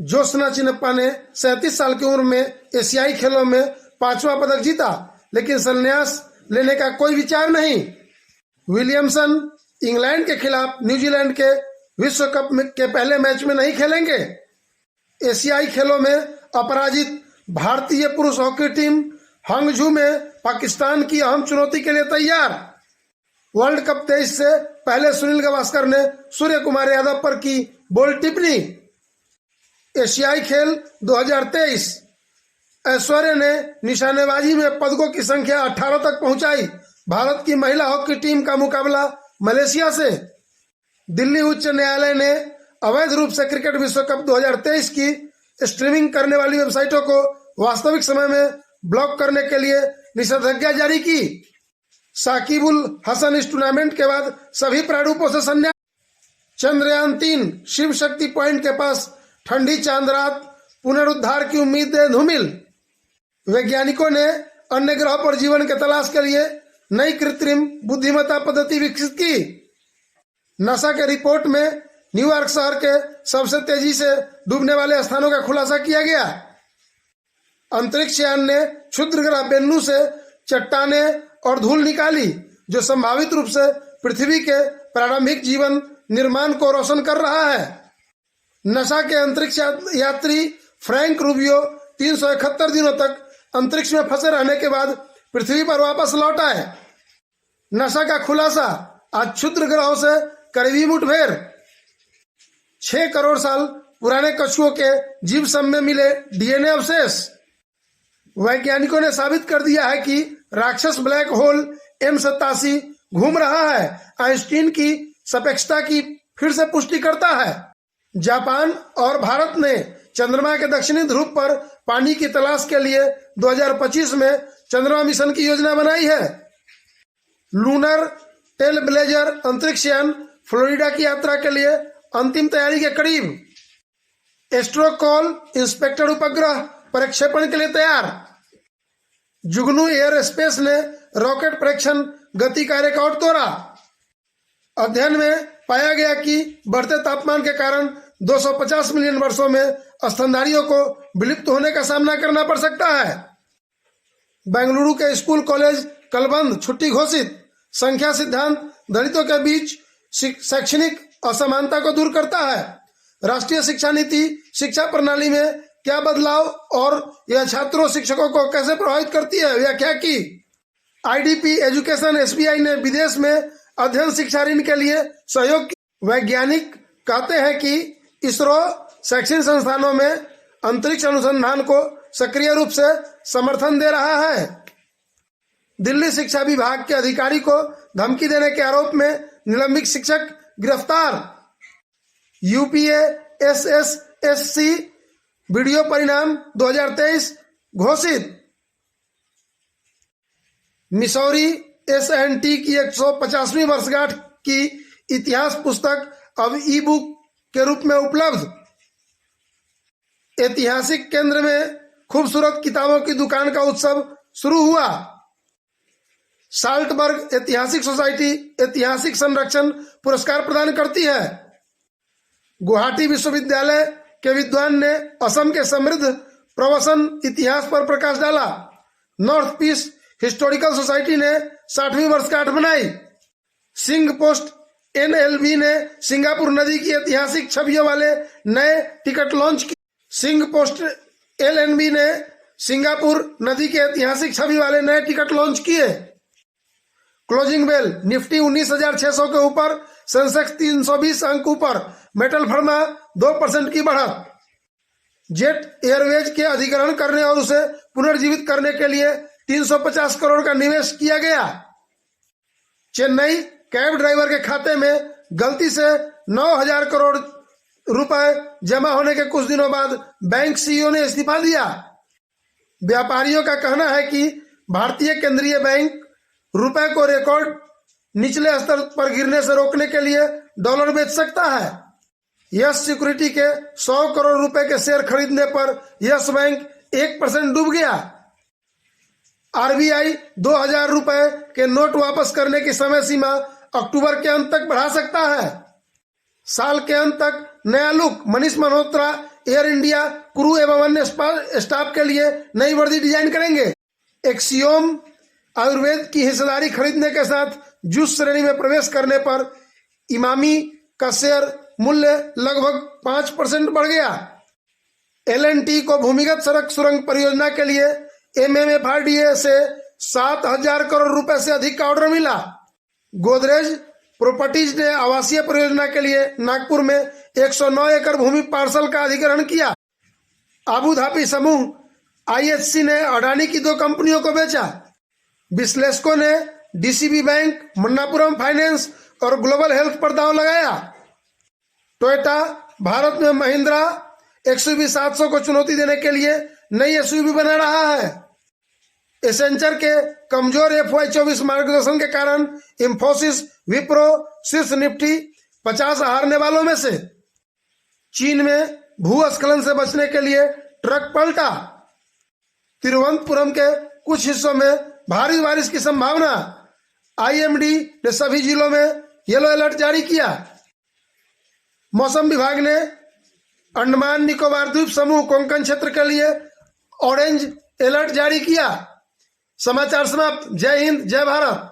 जोशना चिन्नप्पा ने 37 साल की उम्र में एशियाई खेलों में 5वां पदक जीता, लेकिन संन्यास लेने का कोई विचार नहीं। विलियमसन इंग्लैंड के खिलाफ न्यूजीलैंड के विश्व कप के पहले मैच में नहीं खेलेंगे। एशियाई खेलों में अपराजित भारतीय पुरुष हॉकी टीम हंगझू में पाकिस्तान की अहम चुनौती के लिए तैयार। वर्ल्ड कप 23 से पहले सुनील गावस्कर ने सूर्य कुमार यादव पर की बोल्ड टिप्पणी। एशियाई खेल 2023, ऐश्वर्या ने निशानेबाजी में पदकों की संख्या 18 तक पहुंचाई। भारत की महिला हॉकी टीम का मुकाबला मलेशिया से। दिल्ली उच्च न्यायालय ने अवैध रूप से क्रिकेट विश्व कप 2023 की स्ट्रीमिंग करने वाली वेबसाइटों को वास्तविक समय में ब्लॉक करने के लिए निषेधाज्ञा जारी की। साकिबुल हसन इस टूर्नामेंट के बाद सभी प्रारूपों से संन्यास। चंद्रयान-3 शिव शक्ति पॉइंट के पास ठंडी चांद रात, पुनरुद्धार की उम्मीदें धूमिल। वैज्ञानिकों ने अन्य ग्रहों पर जीवन की तलाश के लिए नई कृत्रिम बुद्धिमत्ता पद्धति विकसित की। नासा के रिपोर्ट में न्यूयॉर्क शहर के सबसे तेजी से डूबने वाले स्थानों का खुलासा किया गया। अंतरिक्ष यान ने क्षुद्र ग्रह बेन्नू से चट्टानें और धूल निकाली, जो संभावित रूप से पृथ्वी के प्रारंभिक जीवन निर्माण को रोशन कर रहा है। नासा के अंतरिक्ष यात्री फ्रैंक रूबियो 371 दिनों तक अंतरिक्ष में फंसे रहने के बाद पृथ्वी पर वापस लौट आए। नासा का खुलासा, आज क्षुद्र ग्रहों से करीबी मुठभेड़। 6 करोड़ साल पुराने कछुओं के जीव सम में मिले डीएनए अवशेष। वैज्ञानिकों ने साबित कर दिया है कि राक्षस ब्लैक होल M87 घूम रहा है। आइंस्टीन की सापेक्षता की फिर से पुष्टि करता है। जापान और भारत ने चंद्रमा के दक्षिणी ध्रुव पर पानी की तलाश के लिए 2025 में चंद्रमा मिशन की योजना बनाई है। लूनर टेलब्लेजर अंतरिक्ष यान फ्लोरिडा की यात्रा के लिए अंतिम तैयारी के करीब। एस्ट्रोकॉल इंस्पेक्टर उपग्रह प्रक्षेपण के लिए तैयार। जुगनू एयर स्पेस ने रॉकेट परीक्षण गति का रिकॉर्ड तोड़ा। अध्ययन में पाया गया कि बढ़ते तापमान के कारण 250 मिलियन वर्षों में स्तनधारियों को विलुप्त होने का सामना करना पड़ सकता है। बेंगलुरु के स्कूल कॉलेज कल बंद, छुट्टी घोषित। संख्या सिद्धांत दलितों के बीच शैक्षणिक असमानता को दूर करता है। राष्ट्रीय शिक्षा नीति शिक्षा प्रणाली में क्या बदलाव और यह छात्रों शिक्षकों को कैसे प्रभावित करती है, व्याख्या की। आईडीपी एजुकेशन एसबीआई ने विदेश में अध्ययन शिक्षा ऋण के लिए सहयोग किया। वैज्ञानिक कहते हैं कि इसरो शैक्षणिक संस्थानों में अंतरिक्ष अनुसंधान को सक्रिय रूप से समर्थन दे रहा है। दिल्ली शिक्षा विभाग के अधिकारी को धमकी देने के आरोप में निलंबित शिक्षक गिरफ्तार। यूपीए एसएसएससी वीडियो परिणाम 2023 घोषित। मिसौरी एसएनटी की 150वीं वर्षगांठ की इतिहास पुस्तक अब ई बुक के रूप में उपलब्ध। ऐतिहासिक केंद्र में खूबसूरत किताबों की दुकान का उत्सव शुरू हुआ। साल्टबर्ग ऐतिहासिक सोसाइटी ऐतिहासिक संरक्षण पुरस्कार प्रदान करती है। गुवाहाटी विश्वविद्यालय के विद्वान ने असम के समृद्ध प्रवसन इतिहास पर प्रकाश डाला। नॉर्थ पीस हिस्टोरिकल सोसाइटी ने 60वीं वर्षगांठ मनाई। सिंह पोस्ट एनएलबी ने सिंगापुर नदी की ऐतिहासिक छवियों वाले नए टिकट लॉन्च किए। सिंह पोस्ट एलएनबी ने सिंगापुर नदी के ऐतिहासिक छवि वाले नए टिकट लॉन्च किए। क्लोजिंग बेल, निफ्टी 19,600 के ऊपर, सेंसेक्स 320 अंक ऊपर, मेटल फर्मा 2% की बढ़त। जेट एयरवेज के अधिग्रहण करने और उसे पुनर्जीवित करने के लिए 350 करोड़ का निवेश किया गया। चेन्नई कैब ड्राइवर के खाते में गलती से 9,000 करोड़ रुपए जमा होने के कुछ दिनों बाद बैंक सीईओ ने इस्तीफा दिया। व्यापारियों का कहना है कि भारतीय केंद्रीय बैंक रुपए को रिकॉर्ड निचले स्तर पर गिरने से रोकने के लिए डॉलर बेच सकता है। यस सिक्योरिटी के 100 करोड़ रुपए के शेयर खरीदने पर यस बैंक 1% डूब गया। आरबीआई 2,000 रुपए के नोट वापस करने की समय सीमा अक्टूबर के अंत तक बढ़ा सकता है। साल के अंत तक नया look, Manish Malhotra air India crew एवं अन्य स्टाफ के लिए नई वर्दी डिजाइन करेंगे। एक्सियोम आयुर्वेद की हिस्सेदारी खरीदने के साथ जूस श्रेणी में प्रवेश करने पर इमामी का शेयर मूल्य लगभग 5% बढ़ गया। L&T को भूमिगत सड़क सुरंग परियोजना के लिए MMFRDA से 7,000 करोड़ रुपए से अधिक का ऑर्डर मिला। गोदरेज प्रॉपर्टीज ने आवासीय परियोजना के लिए नागपुर में 109 एकड़ भूमि पार्सल का अधिग्रहण किया। आबू धाबी समूह IHC ने अडानी की 2 कंपनियों को बेचा। विश्लेषकों ने DCB बैंक, मन्नापुरम फाइनेंस और ग्लोबल हेल्थ पर दांव लगाया। टोयोटा भारत में महिंद्रा XUV 700 को चुनौती देने के लिए नई SUV बना रहा है। एसेंचर के कमजोर FY24 मार्गदर्शन के कारण इंफोसिस, विप्रो शीर्ष निफ्टी 50 हारने वालों में से। चीन में भूस्खलन से बचने के लिए ट्रक पलटा। तिरुवनंतपुरम के कुछ हिस्सों में भारी बारिश की संभावना। IMD ने सभी जिलों में येलो अलर्ट जारी किया। मौसम विभाग ने अंडमान निकोबार द्वीप समूह कोंकण क्षेत्र के लिए ऑरेंज अलर्ट जारी किया। समाचार समाप्त। जय हिंद, जय भारत।